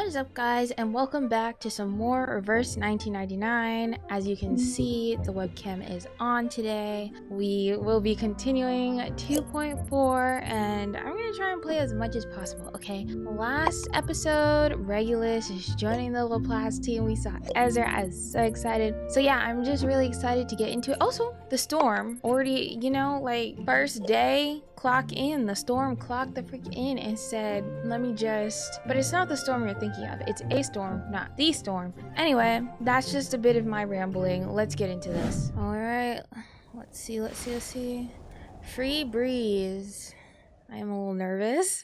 What is up, guys, and welcome back to some more Reverse 1999. As you can see, the webcam is on today. We will be continuing 2.4 and I'm gonna try and play as much as possible. Okay, last episode Regulus is joining the Laplace team. We saw Ezra. I was so excited. So yeah, I'm just really excited to get into it. Also, the storm already, you know, like first day, clock in. The storm clocked the freak in and said, let me just, but it's not the storm you're thinking of. It's a storm, not the storm. Anyway, that's just a bit of my rambling. Let's get into this. All right, let's see. Free breeze. I am a little nervous.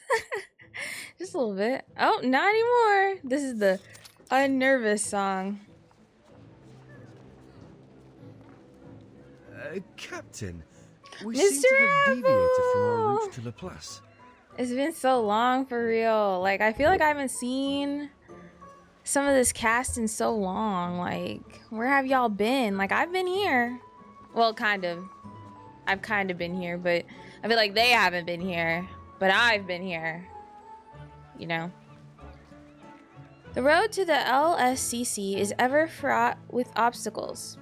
Just a little bit. Oh, not anymore. This is the unnervous song. Captain, we seem to have deviated from our route to Laplace. It's been so long, for real. Like, I feel like I haven't seen some of this cast in so long. Like, where have y'all been? Like, I've been here. Well, kind of. I've kind of been here, but I feel like they haven't been here. But I've been here. You know? The road to the LSCC is ever fraught with obstacles.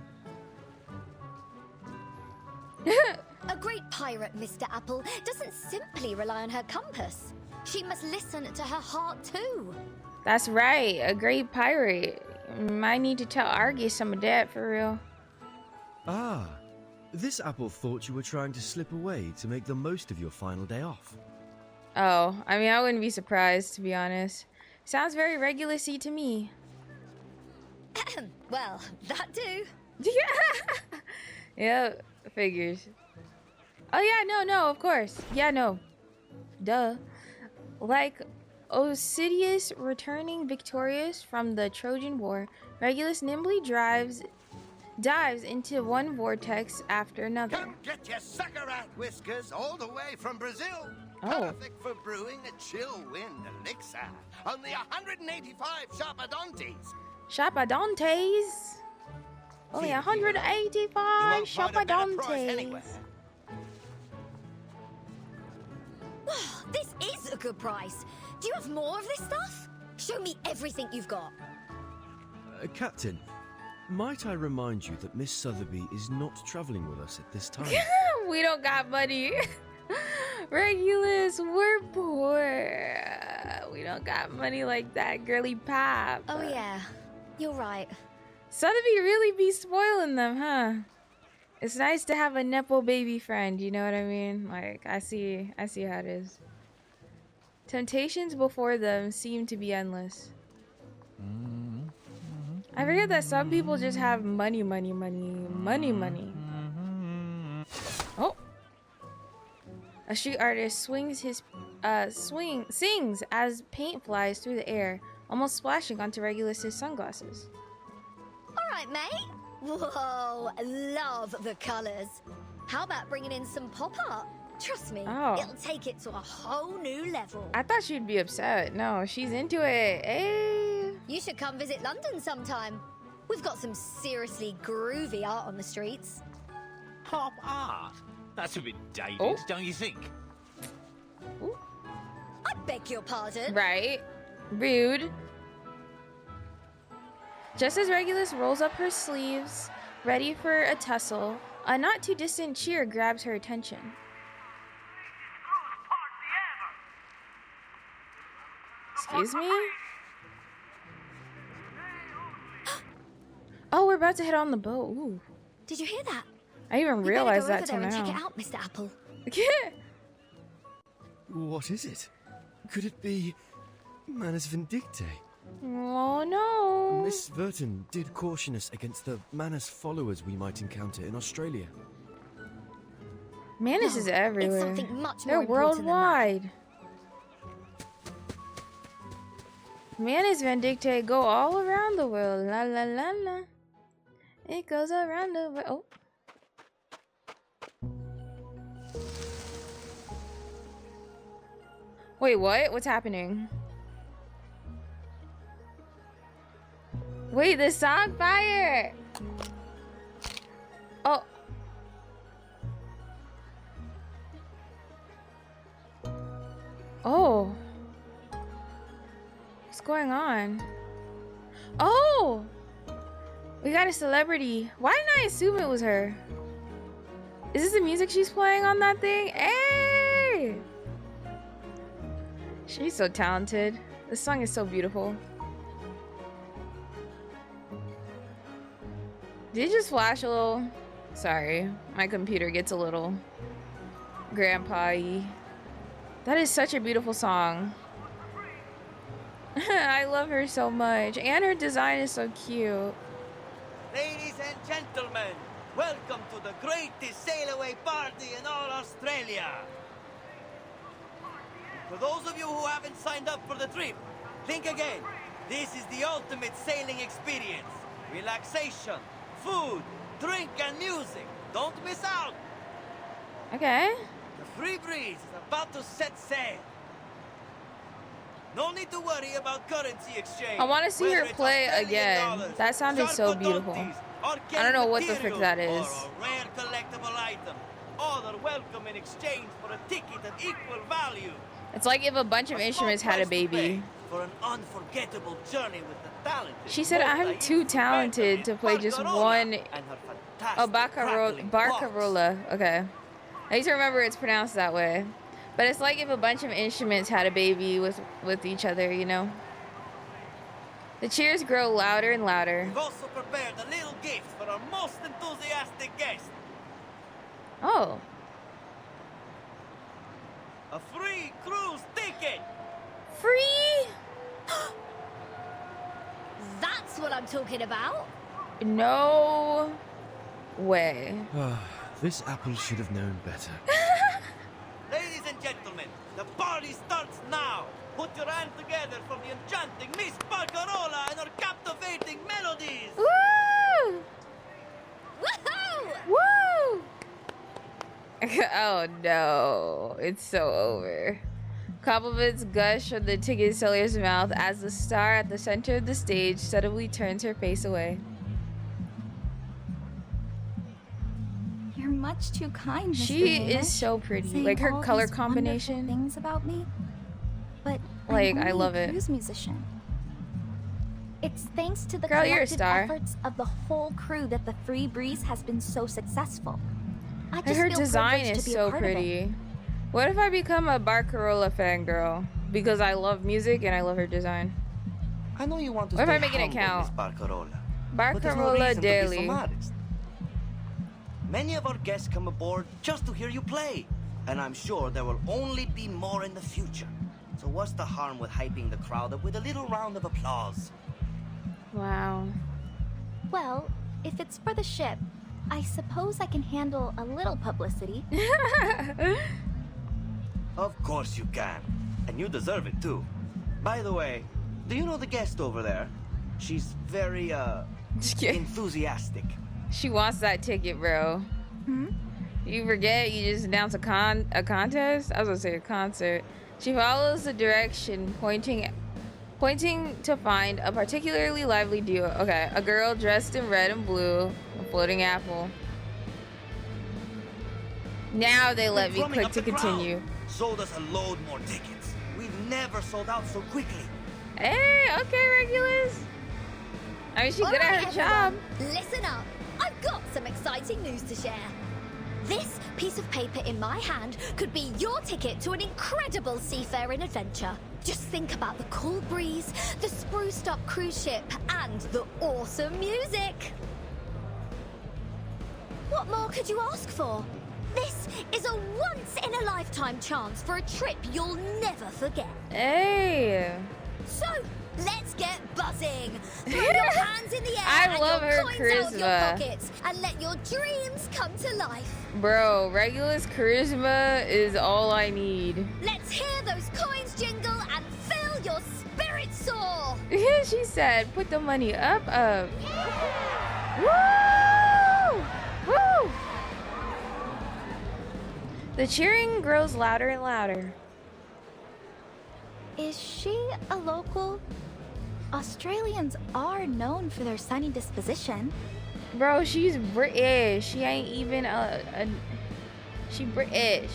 A great pirate, Mr. Apple, doesn't simply rely on her compass. She must listen to her heart too. That's right, a great pirate. Might need to tell Argus some of that, for real. Ah, this Apple thought you were trying to slip away to make the most of your final day off. Oh, I mean, I wouldn't be surprised, to be honest. Sounds very Regulus-y to me. Well, that too. Yeah. Yeah, figures. Oh yeah, no, of course. Yeah, no. Duh. Like Osidius returning victorious from the Trojan War, Regulus nimbly dives into one vortex after another. Come get your sucker rat whiskers all the way from Brazil. Oh. Perfect for brewing a chill wind elixir. Only 185 Chapadontes. Chapadontes. Only 185 Chapadontes. This is a good price. Do you have more of this stuff? Show me everything you've got. Captain, might I remind you that Miss Sotheby is not traveling with us at this time? We don't got money. Regulus, we're poor. We don't got money like that, girly pop. Oh yeah, you're right. Sotheby really be spoiling them, huh? It's nice to have a Nepo baby friend, you know what I mean? Like, I see how it is. Temptations before them seem to be endless. I forget that some people just have money. Oh. A street artist sings as paint flies through the air, almost splashing onto Regulus's sunglasses. All right, mate. Whoa, love the colors. How about bringing in some pop art? Trust me, it'll take it to a whole new level. I thought she'd be upset. No, she's into it. Hey. You should come visit London sometime. We've got some seriously groovy art on the streets. Pop art? That's a bit dated, don't you think? Ooh. I beg your pardon. Right. Rude. Just as Regulus rolls up her sleeves, ready for a tussle, a not too distant cheer grabs her attention. Excuse me? Oh, we're about to head on the boat. Ooh. Did you hear that? I didn't even realize that till now. now. Check it out, Mr. Apple. What is it? Could it be Manus Vindictae? Oh no. Miss Vertin did caution us against the Manus followers we might encounter in Australia. Manus is everywhere. It's something much They're more important than that. worldwide. Manus Vindictae go all around the world. La la la la. It goes around the world. Oh. Wait, what? What's happening? Wait, the song fire! Oh. Oh. going on? Oh! We got a celebrity. Why didn't I assume it was her? Is this the music she's playing on that thing? Hey! She's so talented. This song is so beautiful. Did you just flash a little? Sorry, my computer gets a little grandpa-y. That is such a beautiful song. I love her so much. And her design is so cute. Ladies and gentlemen, welcome to the greatest sailaway party in all Australia. For those of you who haven't signed up for the trip, think again. This is the ultimate sailing experience. Relaxation, food, drink, and music. Don't miss out. Okay. The free breeze is about to set sail. No need to worry about currency exchange. I want to see her play again. That sounded so beautiful. I don't know what the frick that is. Or a rare collectible item. All are welcome in exchange for a ticket of equal value. It's like if a bunch of instruments had a baby. For an unforgettable journey with the talented. She said, I'm too talented to play just one. Oh, barcarola. Okay. I used to remember it's pronounced that way. But it's like if a bunch of instruments had a baby with each other, you know? The cheers grow louder and louder. We've also prepared a little gift for our most enthusiastic guest. Oh. A free cruise ticket. Free? That's what I'm talking about. No way. This apple should have known better. Ladies and gentlemen, the party starts now. Put your hands together for the enchanting Miss Barcarola and her captivating melodies. Woo! Woohoo! Woo! Oh no, it's so over. Compliments gush from the ticket seller's mouth as the star at the center of the stage suddenly turns her face away. You're much too kind, Miss She Rainish, is so pretty. saying Like her all color these combination. wonderful things about me, but Like, I'm I only love a it. cruise musician. It's thanks to the Girl, you're a collective star. efforts of the whole crew that the Free Breeze has been so successful. I just Her feel design privileged is to be a so part of it. pretty. What if I become a Barcarola fangirl? Because I love music and I love her design. I know you want to What if stay I make an humble, account? Miss Barcarola. But there's no Barcarola reason to be so Daily. modest. Many of our guests come aboard just to hear you play, and I'm sure there will only be more in the future. So what's the harm with hyping the crowd up with a little round of applause? Wow. Well, if it's for the ship, I suppose I can handle a little publicity. Of course you can, and you deserve it too. By the way, do you know the guest over there? She's very, Just kidding. enthusiastic. She wants that ticket, bro. Hmm? You forget you just announced a contest? I was gonna say a concert. She follows the direction, pointing to find a particularly lively duo. Okay, a girl dressed in red and blue, a floating apple. Now they let me Drumming click up to the crowd. continue. Sold us a load more tickets. We've never sold out so quickly. Hey, okay, Regulus. I mean, she's good at her job. Listen up. I've got some exciting news to share. This piece of paper in my hand could be your ticket to an incredible seafaring adventure. Just think about the cool breeze, the spruced up cruise ship, and the awesome music. What more could you ask for? This is a once-in-a-lifetime chance for a trip you'll never forget. Hey. So, let's get buzzing. Throw your hands in the air I and love your her coins out of your charisma. pockets and let your dreams come to life. Bro, Regulus charisma is all I need. Let's hear those coins jingle and fill your spirit soar. She said, put the money up. Woo! Woo! The cheering grows louder and louder. Is she a local? Australians are known for their sunny disposition. Bro, she's British. She ain't even she British.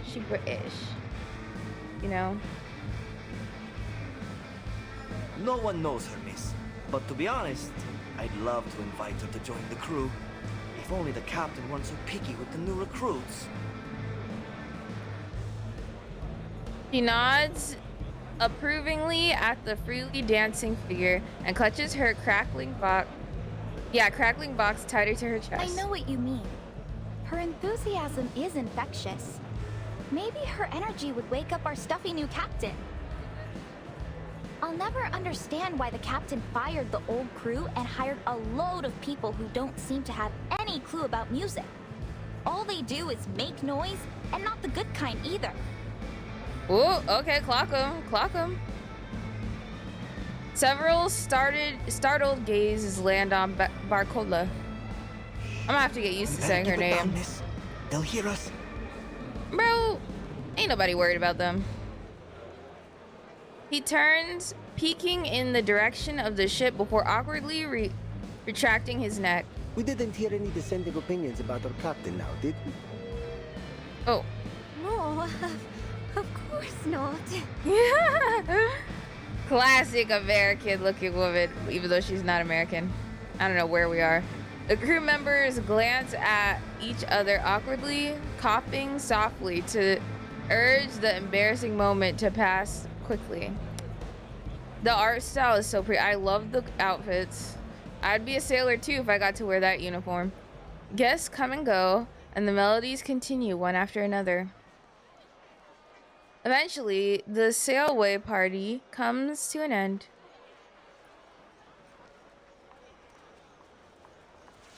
She British. You know? No one knows her, miss. But to be honest, I'd love to invite her to join the crew. If only the captain weren't so picky with the new recruits. She nods approvingly at the freely dancing figure and clutches her crackling box tighter to her chest. I know what you mean. Her enthusiasm is infectious. Maybe her energy would wake up our stuffy new captain. I'll never understand why the captain fired the old crew and hired a load of people who don't seem to have any clue about music. All they do is make noise, and not the good kind either. Oh, okay, clock him. Several startled gazes land on Barcola. I'm gonna have to get used to saying her name. They'll hear us. Bro, ain't nobody worried about them. He turns, peeking in the direction of the ship before awkwardly retracting his neck. We didn't hear any dissenting opinions about our captain now, did we? Oh. No, of course not. Classic American-looking woman, even though she's not American. I don't know where we are. The crew members glance at each other awkwardly, coughing softly to urge the embarrassing moment to pass quickly. The art style is so pretty. I love the outfits. I'd be a sailor too if I got to wear that uniform. Guests come and go, and the melodies continue one after another. Eventually, the sailaway party comes to an end.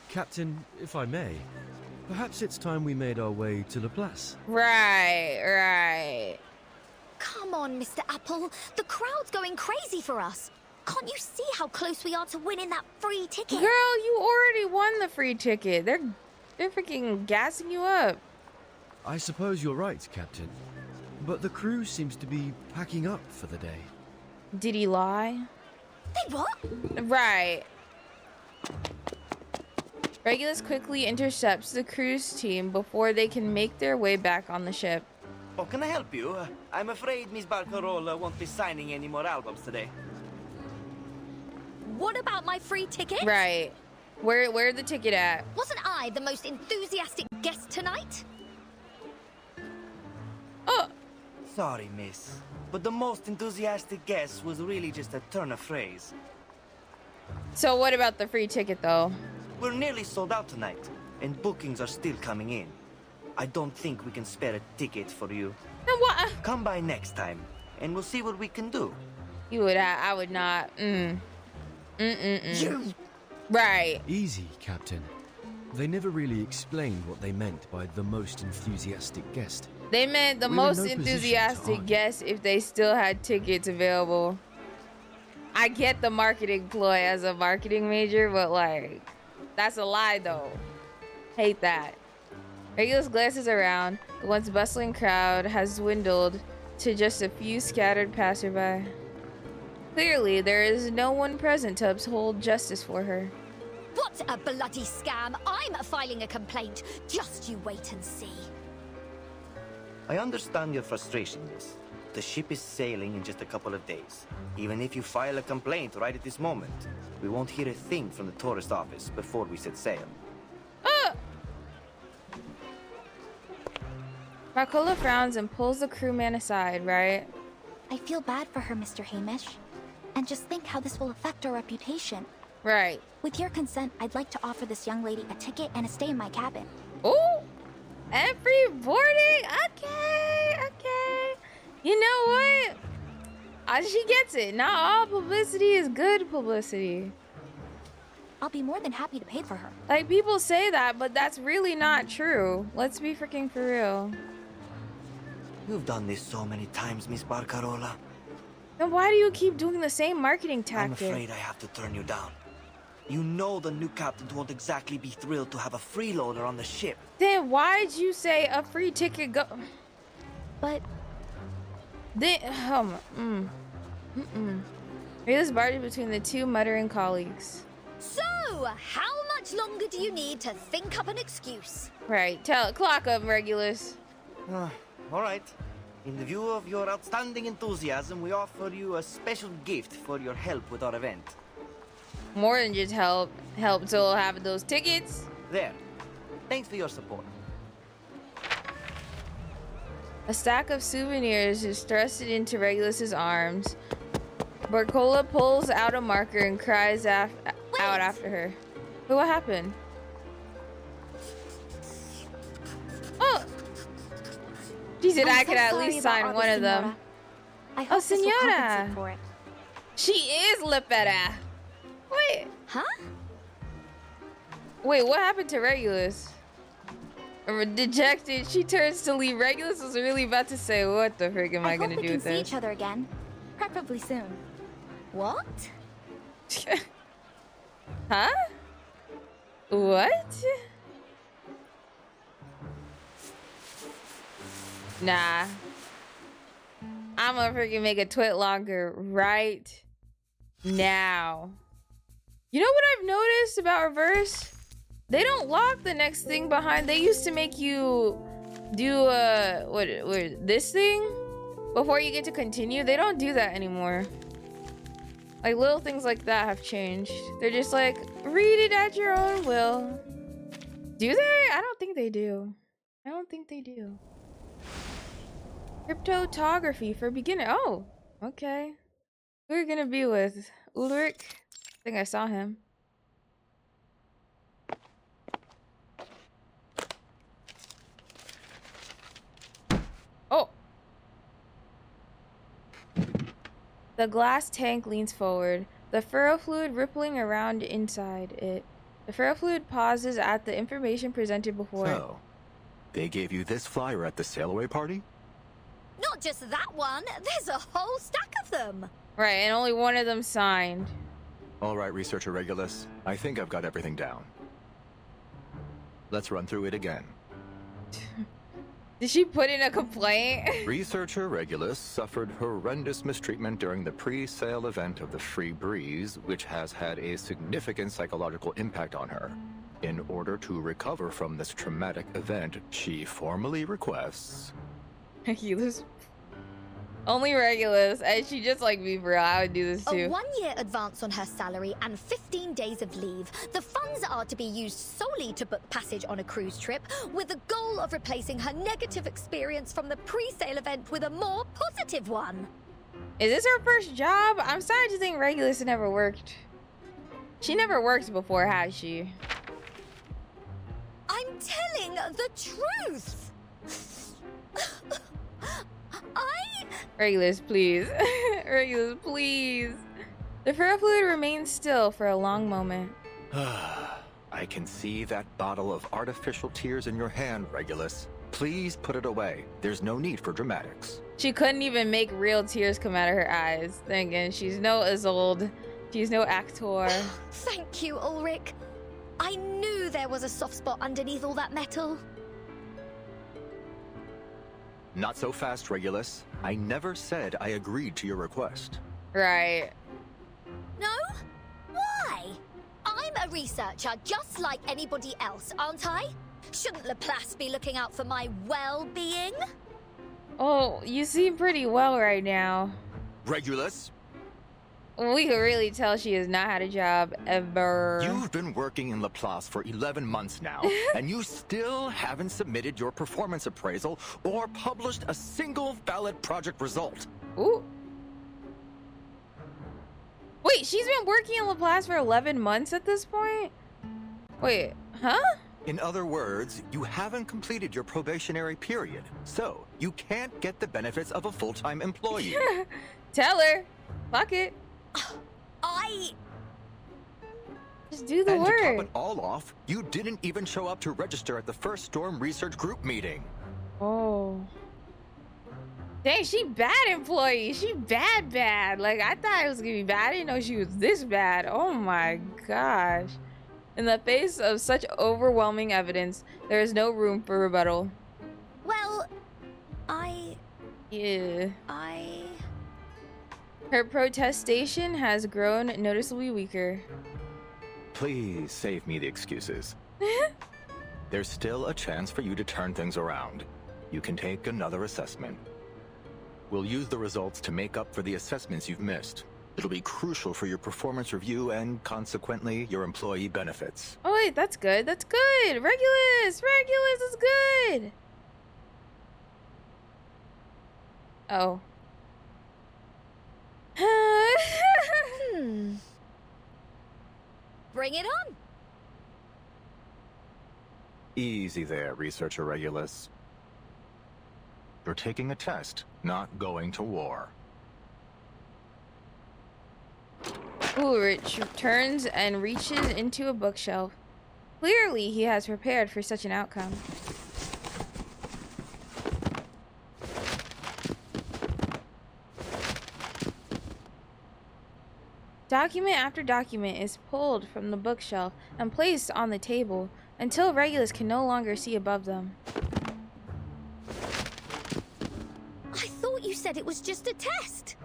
Captain, if I may, perhaps it's time we made our way to La Place. Right. Come on, Mr. Apple. The crowd's going crazy for us. Can't you see how close we are to winning that free ticket? Girl, you already won the free ticket. They're freaking gassing you up. I suppose you're right, Captain. But the crew seems to be packing up for the day. Did he lie? They what? Right. Regulus quickly intercepts the cruise team before they can make their way back on the ship. Oh, can I help you? I'm afraid Miss Barcarola won't be signing any more albums today. What about my free ticket? Right. Where's the ticket at? Wasn't I the most enthusiastic guest tonight? Oh. Sorry, miss. But the most enthusiastic guess was really just a turn of phrase. So what about the free ticket, though? We're nearly sold out tonight, and bookings are still coming in. I don't think we can spare a ticket for you. Then what? Come by next time, and we'll see what we can do. You would. I would not. You. Right. Easy, Captain. They never really explained what they meant by the most enthusiastic guest. They meant the We're in most no position to enthusiastic argue. guest if they still had tickets available. I get the marketing ploy as a marketing major, but like, that's a lie though. Hate that. Regulus glances around. The once bustling crowd has dwindled to just a few scattered passerby. Clearly, there is no one present to uphold justice for her. What a bloody scam! I'm filing a complaint. Just you wait and see. I understand your frustration, miss. The ship is sailing in just a couple of days. Even if you file a complaint right at this moment, we won't hear a thing from the tourist office before we set sail. Marcola frowns and pulls the crewman aside, right? I feel bad for her, Mr. Hamish. And just think how this will affect our reputation. Right. With your consent, I'd like to offer this young lady a ticket and a stay in my cabin. Ooh! And free boarding? Okay. You know what? She gets it. Not all publicity is good publicity. I'll be more than happy to pay for her. Like, people say that, but that's really not true. Let's be freaking for real. You've done this so many times, Miss Barcarola. Then why do you keep doing the same marketing tactic? I'm afraid I have to turn you down. You know the new captain won't exactly be thrilled to have a freeloader on the ship. Then why'd you say a free ticket go? But Then, Rita's barged between the two muttering colleagues. So, how much longer do you need to think up an excuse? Right, clock up, Regulus. All right. In the view of your outstanding enthusiasm, we offer you a special gift for your help with our event. More than just help. Help to have those tickets. There. Thanks for your support. A stack of souvenirs is thrusted into Regulus's arms. Barcola pulls out a marker and cries out after her. But what happened? Oh! She said I could at least sign one of them. I hope this will Senora! compensate for it. She is Lepera. Wait. Huh? Wait, what happened to Regulus? Dejected, she turns to leave. Regulus was really about to say, what the frick am I gonna do with I hope we can see this? each other again. Preferably soon. What? Huh? What? Nah. I'm gonna freaking make a twit longer right now. You know what I've noticed about Reverse? They don't lock the next thing behind. They used to make you do what this thing before you get to continue. They don't do that anymore. Like little things like that have changed. They're just like, read it at your own will. Do they? I don't think they do. I don't think they do. Cryptography for beginner. Oh, okay. Who are we gonna be with? Ulrich? I think I saw him. Oh. The glass tank leans forward, the ferrofluid rippling around inside it. The ferrofluid pauses at the information presented before it. So, they gave you this flyer at the sailaway party? Not just that one. There's a whole stack of them. Right, and only one of them signed. All right, Researcher Regulus. I think I've got everything down. Let's run through it again. Did she put in a complaint? Researcher Regulus suffered horrendous mistreatment during the pre-sale event of the Free Breeze, which has had a significant psychological impact on her. In order to recover from this traumatic event, she formally requests... Regulus. Only Regulus. And she just like me, bro. I would do this too. A 1-year advance on her salary and 15 days of leave. The funds are to be used solely to book passage on a cruise trip, with the goal of replacing her negative experience from the pre-sale event with a more positive one. Is this her first job? I'm starting to think Regulus never worked. She never worked before, has she? I'm telling the truth. Regulus, please. Regulus, please. The ferrofluid remains still for a long moment. I can see that bottle of artificial tears in your hand, Regulus. Please put it away. There's no need for dramatics. She couldn't even make real tears come out of her eyes. Then again, she's no Isolde. She's no actor. Thank you, Ulrich. I knew there was a soft spot underneath all that metal. Not so fast, Regulus. I never said I agreed to your request. Right. No? Why? I'm a researcher just like anybody else, aren't I? Shouldn't Laplace be looking out for my well-being? Oh, you seem pretty well right now. Regulus? We could really tell she has not had a job ever. You've been working in Laplace for 11 months now, and you still haven't submitted your performance appraisal or published a single valid project result. Ooh. Wait, she's been working in Laplace for 11 months at this point? Wait, huh? In other words, you haven't completed your probationary period, so you can't get the benefits of a full-time employee. Tell her. Fuck it. Just do the and work. to top it all off, you didn't even show up to register at the first Storm Research Group meeting. Oh. Dang, she bad employee. She bad. Like, I thought it was gonna be bad. I didn't know she was this bad. Oh my gosh. In the face of such overwhelming evidence, there is no room for rebuttal. Well, Yeah. Her protestation has grown noticeably weaker. Please save me the excuses. There's still a chance for you to turn things around. You can take another assessment. We'll use the results to make up for the assessments you've missed. It'll be crucial for your performance review and, consequently, your employee benefits. Oh wait, that's good. That's good. Regulus is good. Oh. Bring it on. Easy there, Researcher Regulus. You're taking a test, not going to war. Ulrich turns and reaches into a bookshelf. Clearly, he has prepared for such an outcome. Document after document is pulled from the bookshelf and placed on the table until Regulus can no longer see above them. I thought you said it was just a test.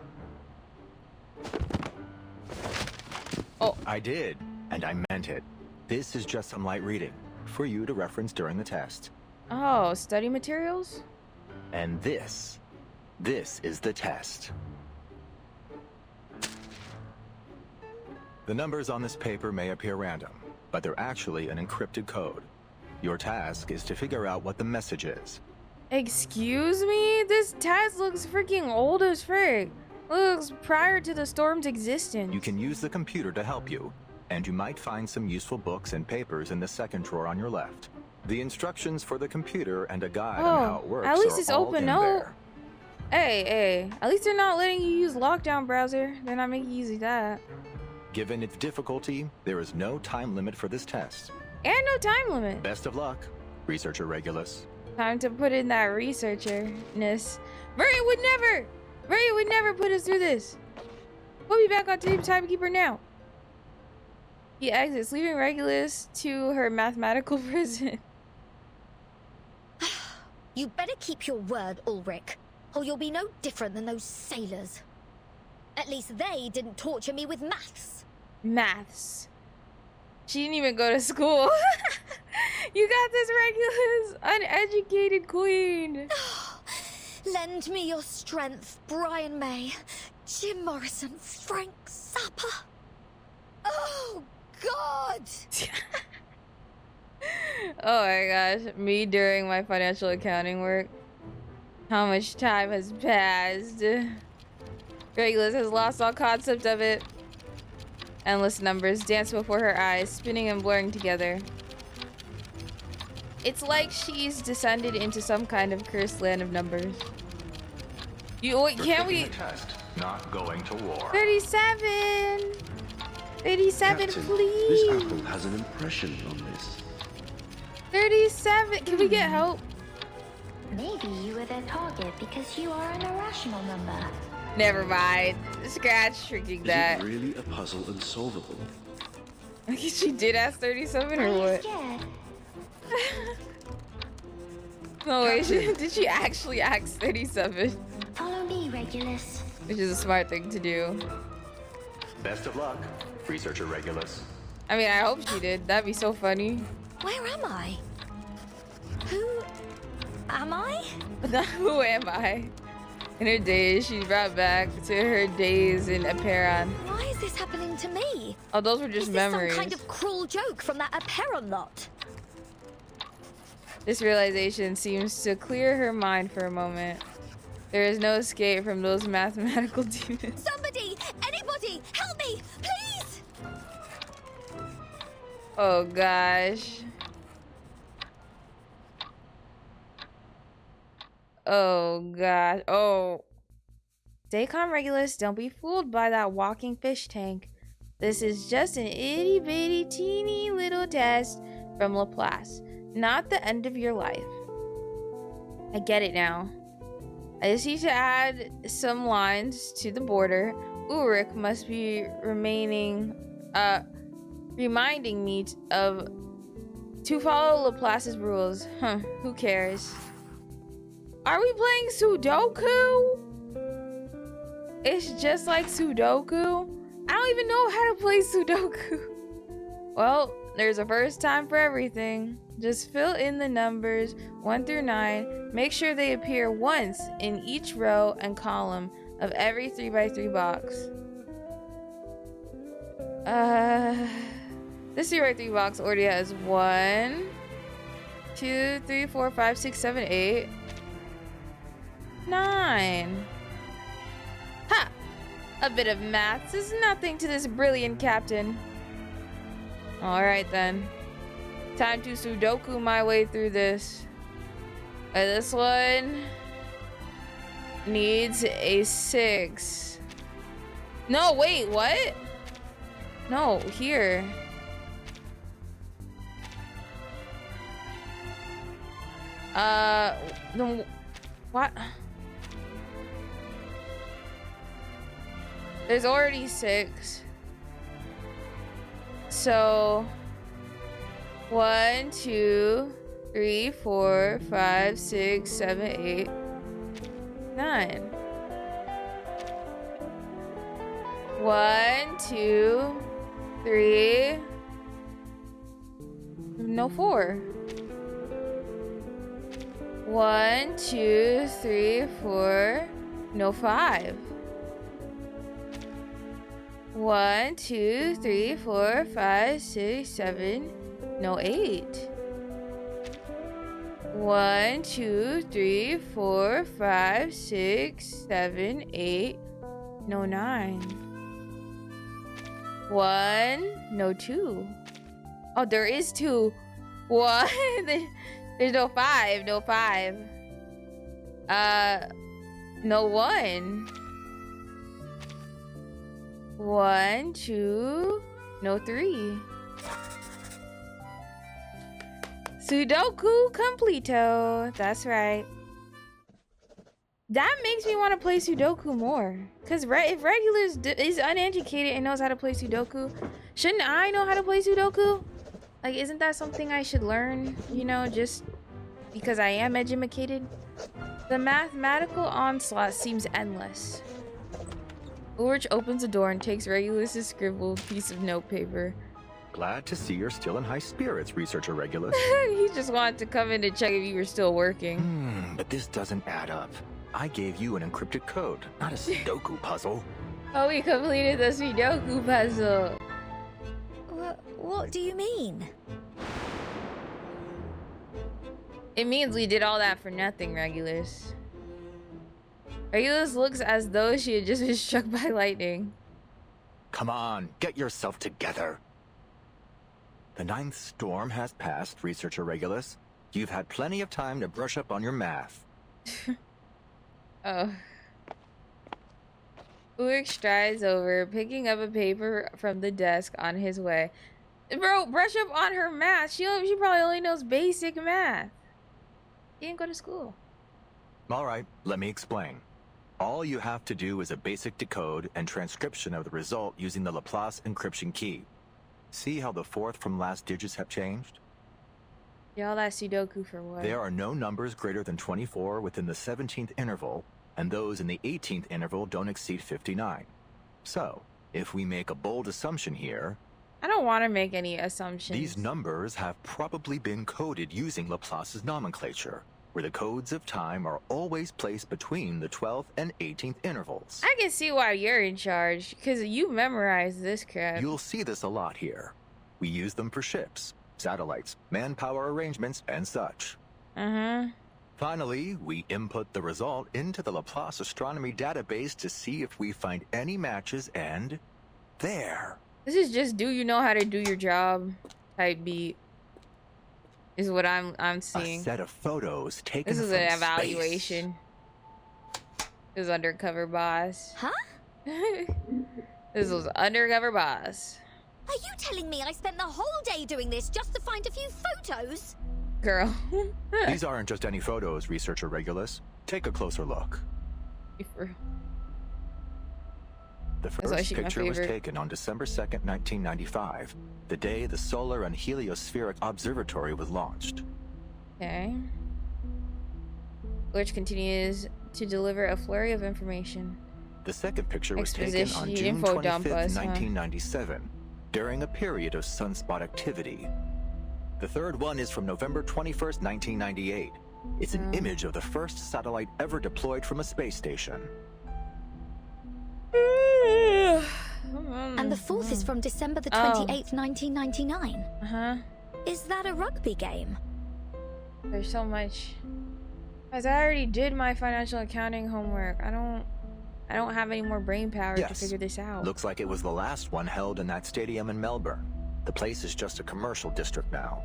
Oh. I did, and I meant it. This is just some light reading, for you to reference during the test. Oh, study materials? And this is the test. The numbers on this paper may appear random, but they're actually an encrypted code. Your task is to figure out what the message is. Excuse me? This test looks freaking old as frick. Looks prior to the storm's existence. You can use the computer to help you, and you might find some useful books and papers in the second drawer on your left. The instructions for the computer and a guide on how it works at least are it's all open in note. there. Hey, at least they're not letting you use lockdown browser. They're not making you use that. Given its difficulty, there is no time limit for this test. And no time limit. Best of luck, Researcher Regulus. Time to put in that researcher-ness. Vertin would never put us through this. We'll be back on Team Timekeeper now. He exits, leaving Regulus to her mathematical prison. You better keep your word, Ulrich, or you'll be no different than those sailors. At least they didn't torture me with maths. Maths. She didn't even go to school. You got this, Regulus. Uneducated queen. Lend me your strength, Brian May, Jim Morrison, Frank Zappa. Oh, God! Oh my gosh, me during my financial accounting work. How much time has passed? Regulus has lost all concept of it. Endless numbers dance before her eyes, spinning and blurring together. It's like she's descended into some kind of cursed land of numbers. Can't we? Test, not going to war. 37! 37, Captain, please! This apple has an impression on this. 37! Can we get help? Maybe you were their target because you are an irrational number. Never mind. Scratch tricking that. Is it really a puzzle and solvable? I guess she did ask 37 or what? Scared? No way, did she actually ask 37? Follow me, Regulus. Which is a smart thing to do. Best of luck, Researcher Regulus. I mean, I hope she did. That'd be so funny. Where am I? Who am I? Who am I? In her days, she's brought back to her days in Aperon. Why is this happening to me? Oh, those were just is this memories. some kind of cruel joke from that Aperon lot? This realization seems to clear her mind for a moment. There is no escape from those mathematical demons. Somebody! Anybody! Help me! Please! Oh gosh. Oh god. Oh. Stay calm, Regulus. Don't be fooled by that walking fish tank. This is just an itty bitty teeny little test from Laplace. Not the end of your life. I get it now. I just need to add some lines to the border. Ulrich must be reminding me to follow Laplace's rules. Who cares? Are we playing Sudoku? It's just like Sudoku. I don't even know how to play Sudoku. Well, there's a first time for everything. Just fill in the numbers 1 through 9. Make sure they appear once in each row and column of every 3x3 box. This 3x3 box already has 1, 2, 3, 4, 5, 6, 7, 8, 9. Ha! A bit of maths is nothing to this brilliant captain. Alright then. Time to Sudoku my way through this. This one needs a 6. No, wait, what? No, here. The what? There's already 6. So 1, 2, 3, 4, 5, 6, 7, 8, 9. 1, 2, 3. No, 4. 1, 2, 3, 4. No, 5. 1, 2, 3, 4, 5, 6, 7. No, 8. 1, 2, 3, 4, 5, 6, 7, 8. No, 9. 1. No, 2. Oh, there is 2. 1. There's no 5. No 5. No 1. 1, 2. No 3. Sudoku completo. That's right. That makes me want to play Sudoku more. Because if Regular is uneducated and knows how to play Sudoku, shouldn't I know how to play Sudoku? Like, isn't that something I should learn, you know, just because I am educated? The mathematical onslaught seems endless. Ulrich opens the door and takes Regulus's scribbled piece of notepaper. Glad to see you're still in high spirits, Researcher Regulus. He just wanted to come in to check if you were still working. But this doesn't add up. I gave you an encrypted code, not a Sudoku puzzle. Oh, we completed the Sudoku puzzle. What do you mean? It means we did all that for nothing, Regulus. Regulus looks as though she had just been struck by lightning. Come on, get yourself together. The 9th storm has passed, Researcher Regulus. You've had plenty of time to brush up on your math. Oh. Ulrich strides over, picking up a paper from the desk on his way. Bro, brush up on her math. She probably only knows basic math. She didn't go to school. All right, let me explain. All you have to do is a basic decode and transcription of the result using the Laplace encryption key. See how the 4th from last digits have changed? Yeah, all that Sudoku for what? There are no numbers greater than 24 within the 17th interval, and those in the 18th interval don't exceed 59. So, if we make a bold assumption here... I don't want to make any assumptions. These numbers have probably been coded using Laplace's nomenclature, where the codes of time are always placed between the 12th and 18th intervals. I can see why you're in charge, because you memorized this crap. You'll see this a lot here. We use them for ships, satellites, manpower arrangements, and such. Finally, we input the result into the Laplace astronomy database to see if we find any matches, and there. This is just do you know how to do your job type beat. Is what I'm seeing. A set of photos taken This is from an evaluation. This is undercover boss. Huh? This was undercover boss. Are you telling me I spent the whole day doing this just to find a few photos? Girl. These aren't just any photos, Researcher Regulus. Take a closer look. The first picture was taken on December 2nd, 1995, the day the Solar and Heliospheric Observatory was launched. Okay. Which continues to deliver a flurry of information. The second picture was taken on June 25th, 1997, during a period of sunspot activity. The third one is from November 21st, 1998. It's an image of the first satellite ever deployed from a space station. And the fourth is from December the 28th, 1999. Uh-huh. Is that a rugby game? There's so much. Guys, I already did my financial accounting homework. I don't have any more brain power to figure this out. Looks like it was the last one held in that stadium in Melbourne. The place is just a commercial district now.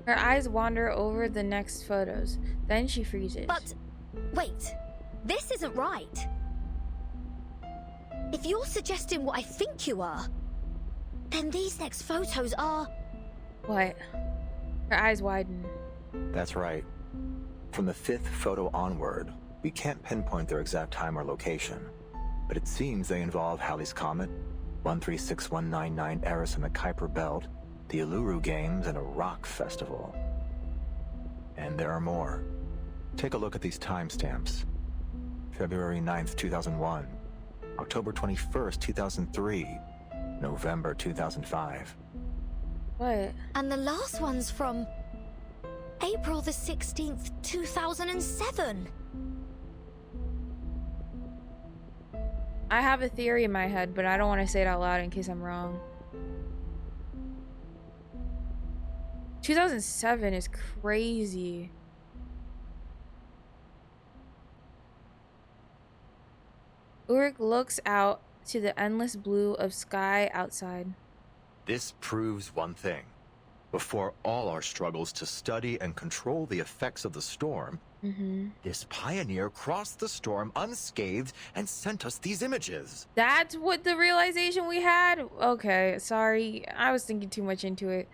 Her eyes wander over the next photos. Then she freezes. But, wait. This isn't right. If you're suggesting what I think you are, then these next photos are... What? Her eyes widen. That's right. From the fifth photo onward, we can't pinpoint their exact time or location, but it seems they involve Halley's Comet, 136199 Eris in the Kuiper Belt, the Uluru Games, and a rock festival. And there are more. Take a look at these timestamps. February 9th, 2001, October 21st, 2003, November 2005. What? And the last one's from April the 16th, 2007. I have a theory in my head, but I don't want to say it out loud in case I'm wrong. 2007 is crazy. Ulrich looks out to the endless blue of sky outside. This proves one thing. Before all our struggles to study and control the effects of the storm, this pioneer crossed the storm unscathed and sent us these images. That's what the realization we had? Okay, sorry. I was thinking too much into it.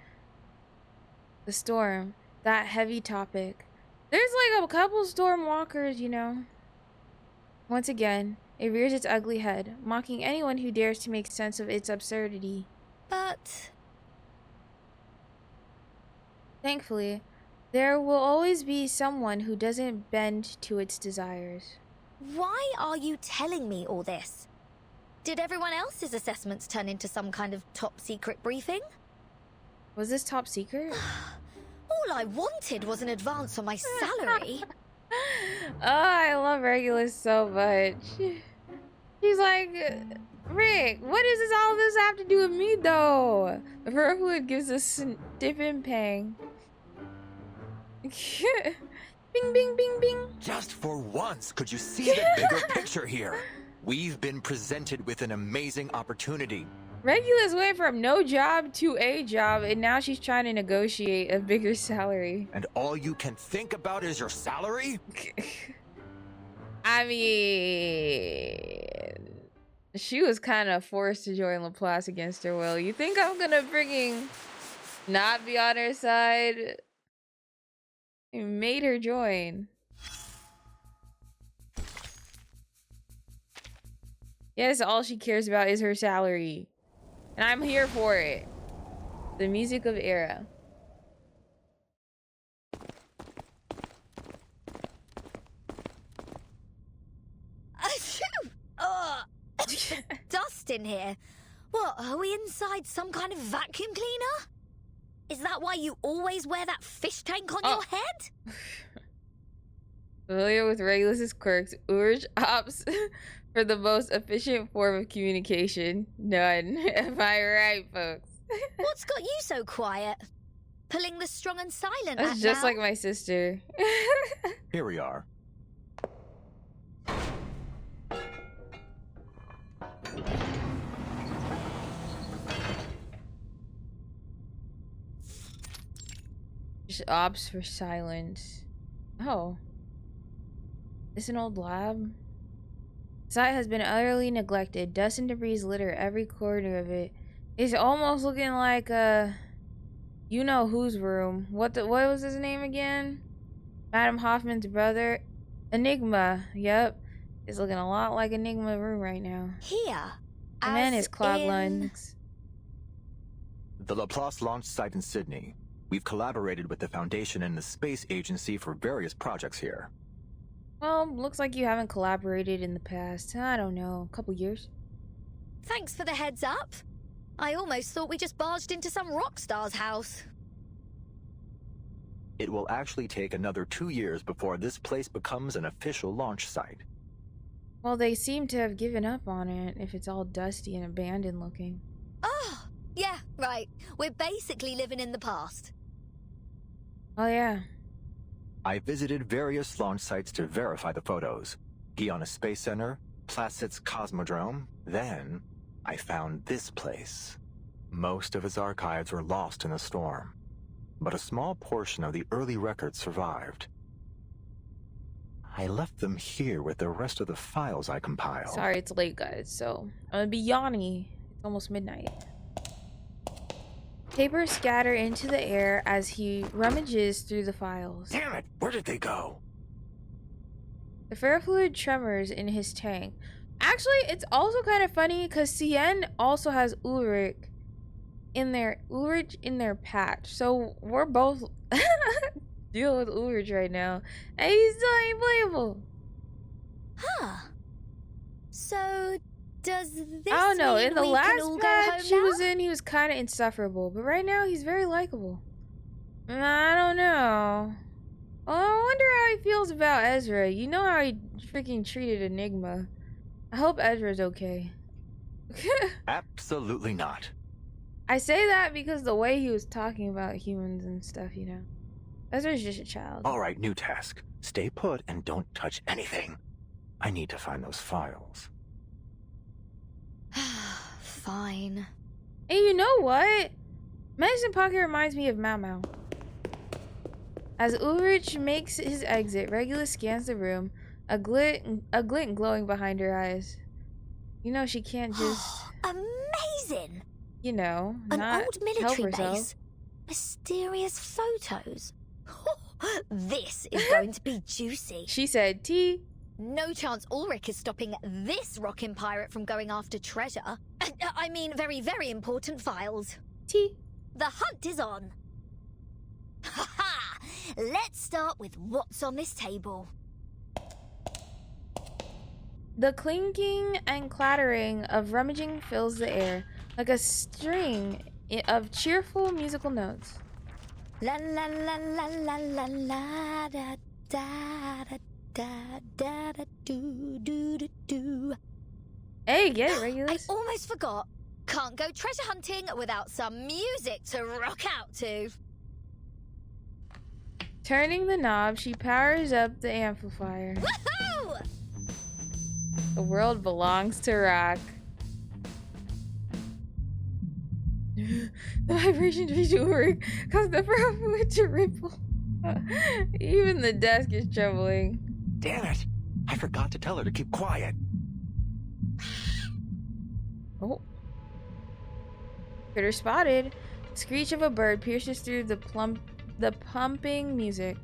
The storm. That heavy topic. There's like a couple storm walkers, you know. Once again, it rears its ugly head, mocking anyone who dares to make sense of its absurdity. But... thankfully, there will always be someone who doesn't bend to its desires. why are you telling me all this? Did everyone else's assessments turn into some kind of top-secret briefing? Was this top secret? All I wanted was an advance on my salary. Oh, I love Regulus so much. She's like, Rick, what does all this have to do with me, though? Her hood gives a stiffing pang. Bing, bing, bing, bing. Just for once, could you see the bigger picture here? We've been presented with an amazing opportunity. Regulus went from no job to a job, and now she's trying to negotiate a bigger salary. And all you can think about is your salary? I mean, she was kind of forced to join Laplace against her will. You think I'm gonna freaking not be on her side? It made her join. Yes, all she cares about is her salary. And I'm here for it. The music of Era. Dust in here. What, are we inside some kind of vacuum cleaner? Is that why you always wear that fish tank on your head? Familiar with Regulus's quirks, Urge opts for the most efficient form of communication. None. Am I right, folks? What's got you so quiet? Pulling the strong and silent That's just now? like my sister. Here we are. Just opts for silence. Oh. Is this an old lab? The site has been utterly neglected. Dust and debris litter every corner of it. It's almost looking like you know whose room. What was his name again? Madam Hoffman's brother. Enigma. Yep. It's looking a lot like Enigma room right now. Here. The man is Claude Lund. The Laplace launch site in Sydney. We've collaborated with the Foundation and the Space Agency for various projects here. Well, looks like you haven't collaborated in the past. I don't know, a couple years. Thanks for the heads up. I almost thought we just barged into some rock star's house. It will actually take another 2 years before this place becomes an official launch site. Well, they seem to have given up on it if it's all dusty and abandoned looking. Oh, yeah, right. We're basically living in the past. Oh, yeah. I visited various launch sites to verify the photos. Guiana Space Center, Placid's Cosmodrome. Then, I found this place. Most of its archives were lost in a storm, but a small portion of the early records survived. I left them here with the rest of the files I compiled. Sorry, it's late, guys, so I'm gonna be yawny. It's almost midnight. Papers scatter into the air as he rummages through the files. Damn it! Where did they go? The ferrofluid tremors in his tank. Actually, it's also kind of funny because Cien also has Ulrich in their patch. So we're both dealing with Ulrich right now. And he's still ain't playable. Huh. So, does this I don't know. mean In the we can last all go patch home he now? was in, he was kind of insufferable. But right now, he's very likable. I don't know. Well, I wonder how he feels about Ezra. You know how he freaking treated Enigma. I hope Ezra's okay. Absolutely not. I say that because the way he was talking about humans and stuff, you know. Ezra's just a child. All right, new task. Stay put and don't touch anything. I need to find those files. Fine. And you know what? Medicine Pocket reminds me of Mau Mau. As Ulrich makes his exit, Regulus scans the room, a glint glowing behind her eyes. You know she can't just... Amazing! You know, An not old help military herself. base. Mysterious photos. This is going to be juicy. She said, T. No chance Ulrich is stopping this rockin' pirate from going after treasure. I mean, very, very important files. T. The hunt is on. Ha ha! Let's start with what's on this table. The clinking and clattering of rummaging fills the air like a string of cheerful musical notes. La la la la la la la da da da da da da do do do do. Hey, get it, I Regulus. almost forgot. Can't go treasure hunting without some music to rock out to. Turning the knob, she powers up the amplifier. Woohoo! The world belongs to rock. The vibration reached Ulrich caused the fluid to ripple. Even the desk is trembling. Damn it! I forgot to tell her to keep quiet. Oh. Critter spotted. The screech of a bird pierces through the pumping music.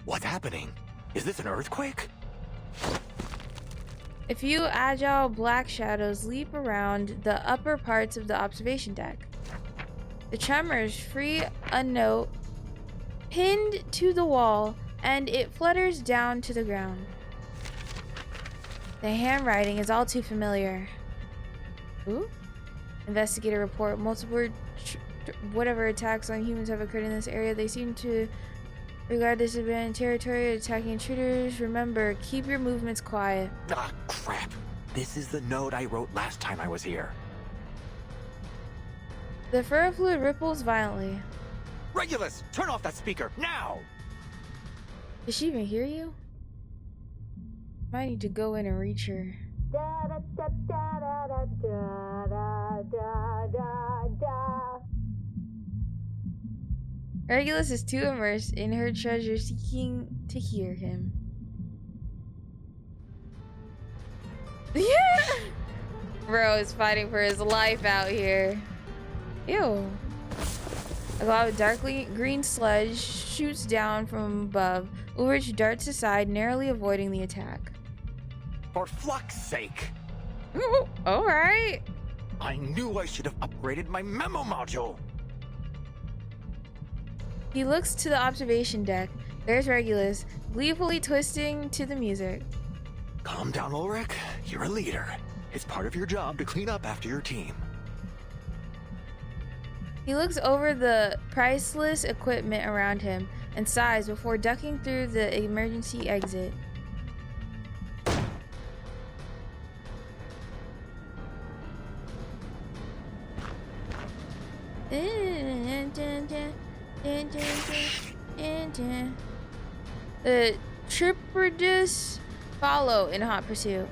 What's happening? Is this an earthquake? A few agile black shadows leap around the upper parts of the observation deck. The tremors free a note pinned to the wall, and it flutters down to the ground. The handwriting is all too familiar. Ooh? Investigator report. Multiple whatever attacks on humans have occurred in this area. They seem to regard this as abandoned territory, attacking intruders. Remember, keep your movements quiet. Ah, crap. This is the note I wrote last time I was here. The ferrofluid ripples violently. Regulus, turn off that speaker, now! Does she even hear you? Might need to go in and reach her. Regulus is too immersed in her treasure seeking to hear him. Yeah! Bro is fighting for his life out here. Ew. A glob of dark green sludge shoots down from above. Ulrich darts aside, narrowly avoiding the attack. For fuck's sake! Ooh, alright. I knew I should have upgraded my memo module! He looks to the observation deck. There's Regulus, gleefully twisting to the music. Calm down, Ulrich. You're a leader. It's part of your job to clean up after your team. He looks over the priceless equipment around him and sighs before ducking through the emergency exit. The Tripodus follow in hot pursuit.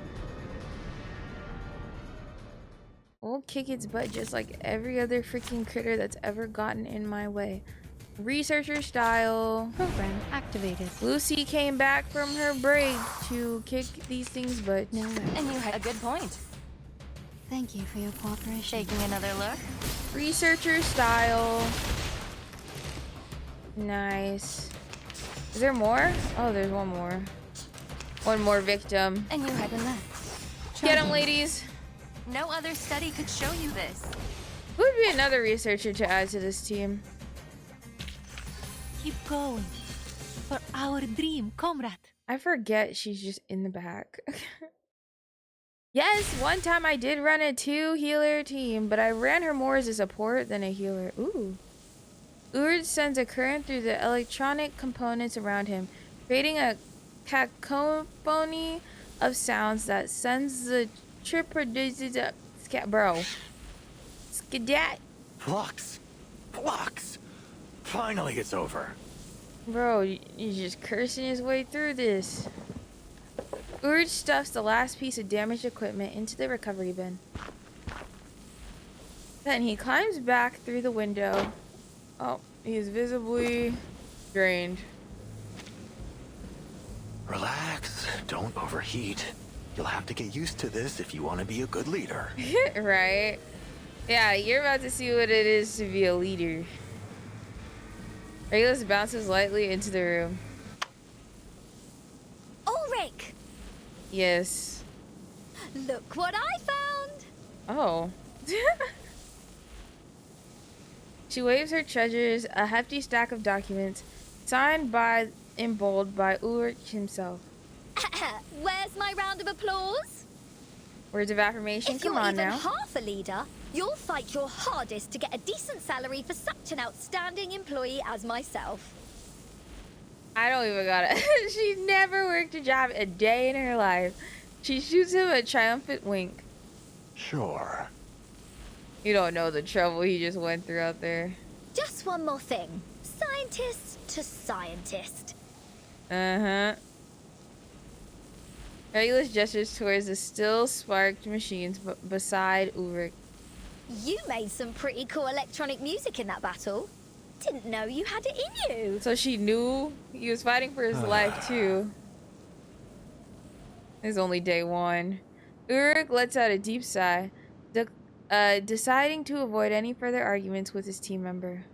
We'll kick its butt just like every other freaking critter that's ever gotten in my way. Researcher style. Program activated. Lucy came back from her break to kick these things' butts. No way. And you had a good point. Thank you for your cooperation. Taking another look? Researcher style. Nice. Is there more? Oh, there's one more. One more victim. And you had a look. Get them, ladies. No other study could show you this. Who would be another researcher to add to this team? Keep going. For our dream, comrade. I forget she's just in the back. Yes, one time I did run a 2-healer team, but I ran her more as a support than a healer. Ooh. Urd sends a current through the electronic components around him, creating a cacophony of sounds that sends the trip produces a bro. Skedat. Flux! Flux! Finally it's over. Bro, he's just cursing his way through this. Urge stuffs the last piece of damaged equipment into the recovery bin. Then he climbs back through the window. Oh, he is visibly drained. Relax. Don't overheat. You'll have to get used to this if you want to be a good leader. Right? Yeah, you're about to see what it is to be a leader. Regulus bounces lightly into the room. Ulrich! Yes. Look what I found! Oh. She waves her treasures, a hefty stack of documents, signed by in bold by Ulrich himself. Where's my round of applause? Words of affirmation, If come you're on even now. half a leader, you'll fight your hardest to get a decent salary for such an outstanding employee as myself. I don't even got it. She never worked a job a day in her life. She shoots him a triumphant wink. Sure. You don't know the trouble he just went through out there. Just one more thing. Scientist to scientist. Uh-huh. Regulus gestures towards the still sparked machines beside Ulrich. You made some pretty cool electronic music in that battle. Didn't know you had it in you. So she knew he was fighting for his life too. It's only day one. Ulrich lets out a deep sigh, deciding to avoid any further arguments with his team member.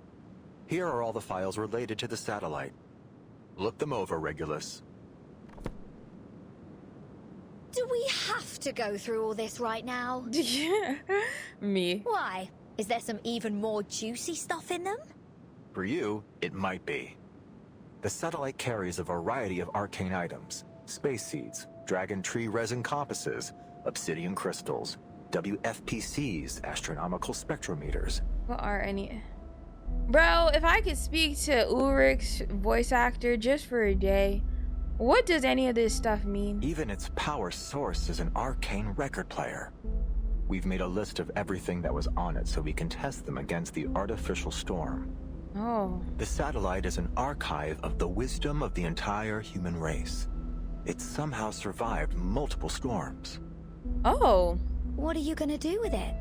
Here are all the files related to the satellite. Look them over, Regulus. Do we have to go through all this right now? Me. Why? Is there some even more juicy stuff in them? For you, it might be. The satellite carries a variety of arcane items. Space seeds, dragon tree resin compasses, obsidian crystals, WFPCs, astronomical spectrometers. What are any? Bro, if I could speak to Ulrich's voice actor just for a day, what does any of this stuff mean? Even its power source is an arcane record player. We've made a list of everything that was on it so we can test them against the artificial storm. Oh. The satellite is an archive of the wisdom of the entire human race. It somehow survived multiple storms. Oh. What are you gonna do with it?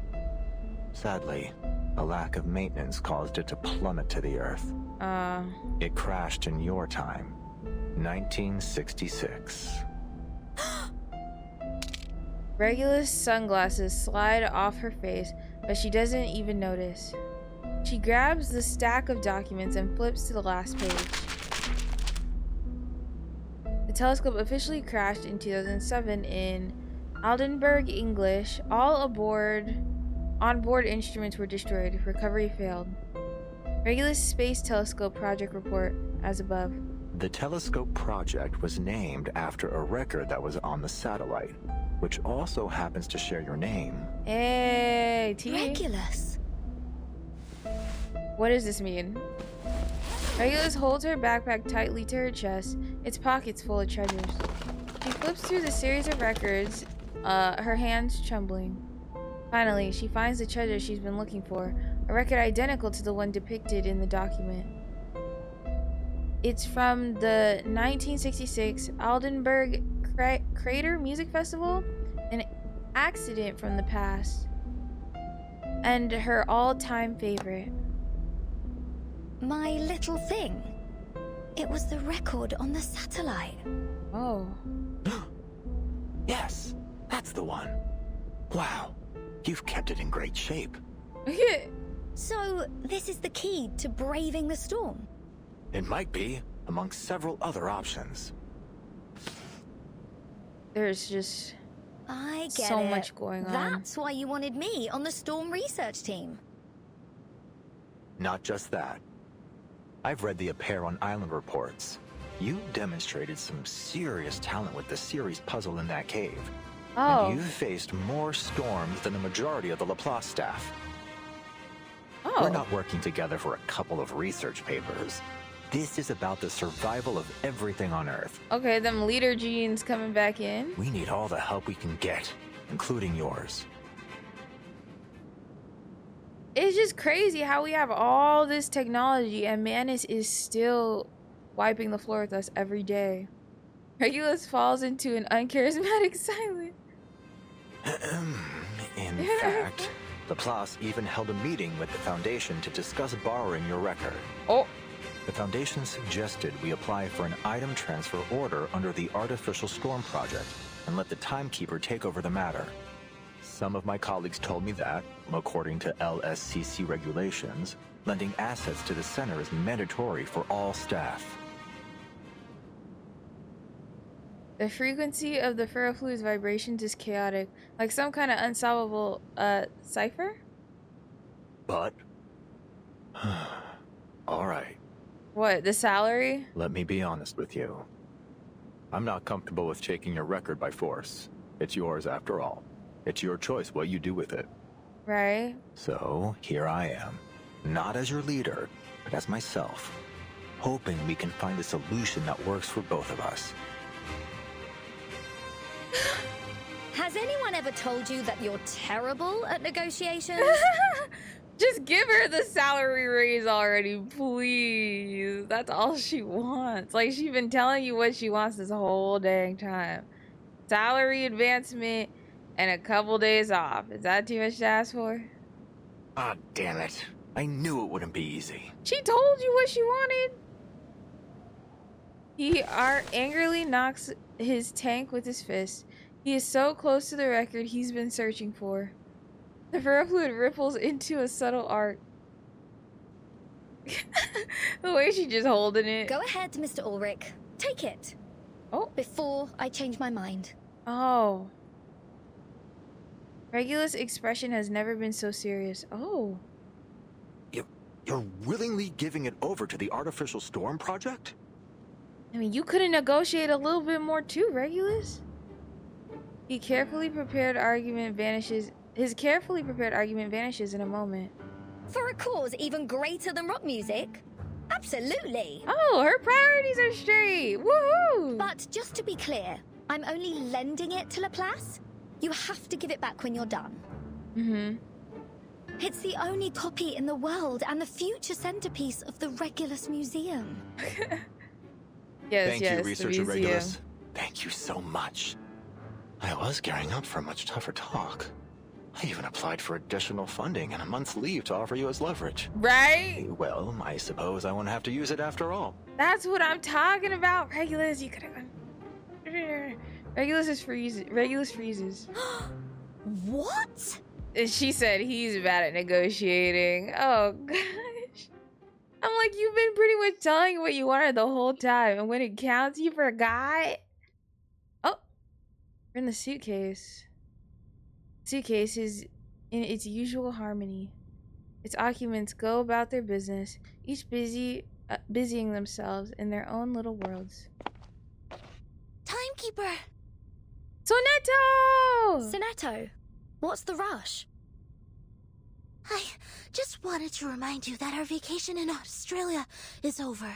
Sadly, a lack of maintenance caused it to plummet to the Earth. It crashed in your time, 1966. Regulus' sunglasses slide off her face, but she doesn't even notice. She grabs the stack of documents and flips to the last page. The telescope officially crashed in 2007 in Aldenburg, English. All onboard instruments were destroyed. Recovery failed. Regulus Space Telescope Project report as above. The telescope project was named after a record that was on the satellite, which also happens to share your name. Hey, T. Regulus. What does this mean? Regulus holds her backpack tightly to her chest, its pockets full of treasures. She flips through the series of records, her hands trembling. Finally, she finds the treasure she's been looking for, a record identical to the one depicted in the document. It's from the 1966 Aldenburg Crater Music Festival, an accident from the past, and her all-time favorite. My little thing. It was the record on the satellite. Oh. Yes, that's the one. Wow, you've kept it in great shape. So, this is the key to braving the storm? It might be, amongst several other options. There's just I get so it. much going on. That's why you wanted me on the storm research team. Not just that. I've read the Appear on Island reports. You demonstrated some serious talent with the series puzzle in that cave. Oh. And you've faced more storms than the majority of the Laplace staff. Oh. We're not working together for a couple of research papers. This is about the survival of everything on Earth. Okay, them leader genes coming back in. We need all the help we can get, including yours. It's just crazy how we have all this technology and Manus is still wiping the floor with us every day. Regulus falls into an uncharismatic silence. In fact, Laplace even held a meeting with the Foundation to discuss borrowing your record. Oh. The Foundation suggested we apply for an item transfer order under the Artificial Storm Project and let the Timekeeper take over the matter. Some of my colleagues told me that, according to LSCC regulations, lending assets to the center is mandatory for all staff. The frequency of the ferrofluid's vibrations is chaotic, like some kind of unsolvable, cipher? But... Alright. What, the salary? Let me be honest with you. I'm not comfortable with taking your record by force. It's yours after all. It's your choice what you do with it. Right. So, here I am. Not as your leader, but as myself. Hoping we can find a solution that works for both of us. Has anyone ever told you that you're terrible at negotiations? Just give her the salary raise already, please. That's all she wants. Like, she's been telling you what she wants this whole dang time. Salary advancement and a couple days off. Is that too much to ask for? Ah, damn it. I knew it wouldn't be easy. She told you what she wanted. He angrily knocks his tank with his fist. He is so close to the record he's been searching for. The ferrofluid ripples into a subtle arc. The way she just holding it. Go ahead, Mr. Ulrich. Take it. Oh. Before I change my mind. Oh. Regulus' expression has never been so serious. Oh. You're willingly giving it over to the Artificial Storm Project? I mean, you could have negotiated a little bit more too, Regulus. His carefully prepared argument vanishes in a moment. For a cause even greater than rock music? Absolutely. Oh, her priorities are straight. Woohoo! But just to be clear, I'm only lending it to Laplace. You have to give it back when you're done. Mm-hmm. It's the only copy in the world and the future centerpiece of the Regulus Museum. Thank you, Researcher Regulus. Thank you so much. I was gearing up for a much tougher talk. I even applied for additional funding and a month's leave to offer you as leverage. Right? Well, I suppose I won't have to use it after all. That's what I'm talking about, Regulus. You could have gone. Regulus freezes. What? She said he's bad at negotiating. Oh, gosh. I'm like, you've been pretty much telling what you wanted the whole time, and when it counts, you forgot? Oh, we're in the suitcase. Suitcase is in its usual harmony. Its occupants go about their business, each busying themselves in their own little worlds. Timekeeper! Sonetto! Sonetto, what's the rush? I just just wanted to remind you that our vacation in Australia is over.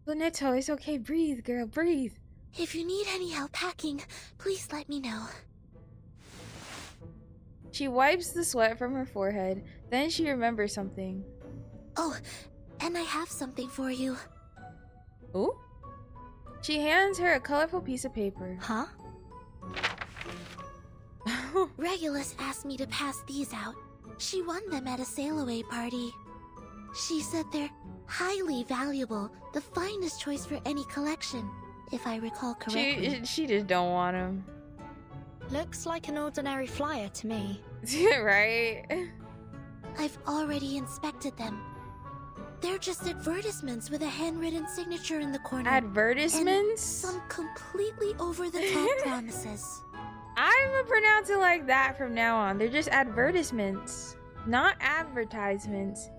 Neto, it's okay. Breathe, girl, breathe. If you need any help packing, please let me know. She wipes the sweat from her forehead. Then she remembers something. Oh, and I have something for you. Ooh? She hands her a colorful piece of paper. Huh? Regulus asked me to pass these out. She won them at a sailaway party. She said they're highly valuable, the finest choice for any collection, if I recall correctly. She just don't want them. Looks like an ordinary flyer to me. Right? I've already inspected them. They're just advertisements with a handwritten signature in the corner. Advertisements? And some completely over-the-top promises. I'm gonna pronounce it like that from now on. They're just advertisements. Not advertisements.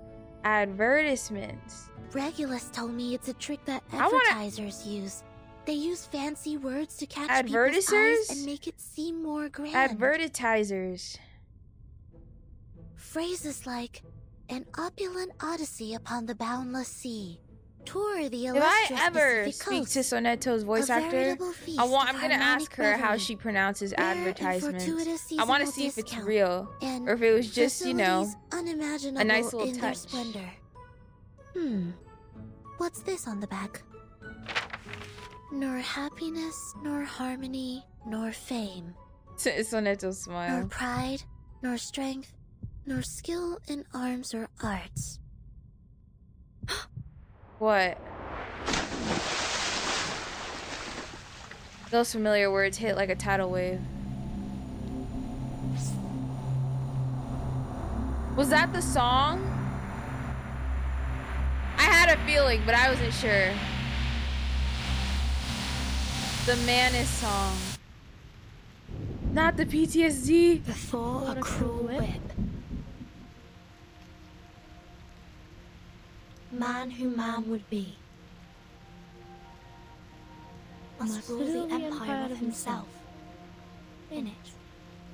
Advertisements. Regulus told me it's a trick that advertisers use. They use fancy words to catch people's eyes and make it seem more grand. Advertisers. Phrases like, an opulent odyssey upon the boundless sea. Tour the If illustrious I ever Pacific speak coast. to Soneto's voice actor, I'm gonna ask her how she pronounces Rare and advertisements. fortuitous I want to seasonal see if it's discount. real, And or if it was just, you know, facilities unimaginable a nice little in their touch. splendor. What's this on the back? Nor happiness, nor harmony, nor fame. Soneto's Nor smile. pride, nor strength, nor skill in arms or arts. What? Those familiar words hit like a tidal wave. Was that the song? I had a feeling, but I wasn't sure. The Manus song. Not the PTSD. Before a cruel whip. Man who man would be. Must rule the empire of himself. In it,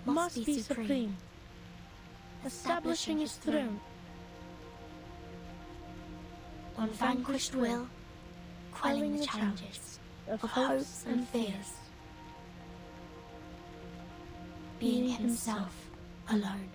must be supreme. Establishing his throne. On vanquished will, quelling the challenges of hopes and fears. Being himself alone.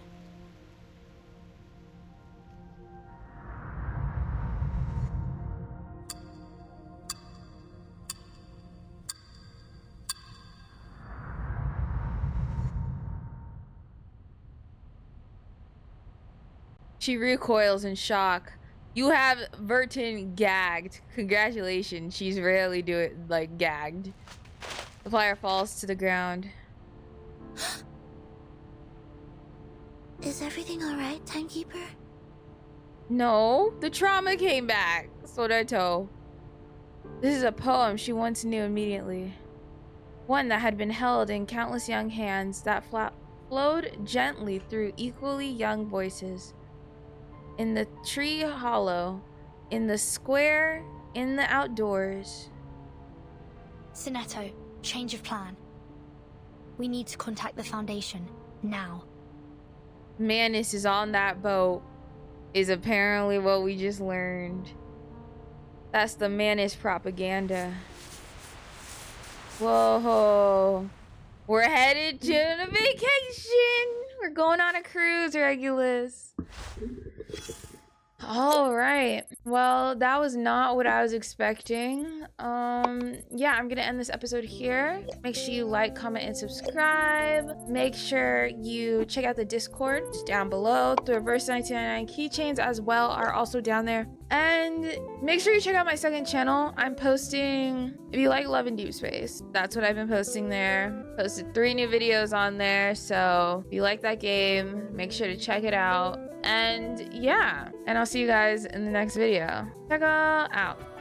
She recoils in shock. You have Vertin gagged. Congratulations. She's rarely do it like gagged. The flyer falls to the ground. Is everything alright, Timekeeper? No, the trauma came back. Soreto. This is a poem she once knew immediately. One that had been held in countless young hands that flowed gently through equally young voices. In the tree hollow, in the square, in the outdoors. Soneto, change of plan. We need to contact the Foundation, now. Manus is on that boat, is apparently what we just learned. That's the Manus propaganda. Whoa. We're headed to the vacation. We're going on a cruise, Regulus. All right. Well, that was not what I was expecting. Yeah, I'm gonna end this episode here. Make sure you like, comment, and subscribe. Make sure you check out the Discord down below. The Reverse 1999 keychains as well are also down there. And make sure you check out my second channel. I'm posting, if you like Love in Deep Space, that's what I've been posting there. Posted 3 new videos on there. So if you like that game, make sure to check it out. And yeah, and I'll see you guys in the next video. Check out.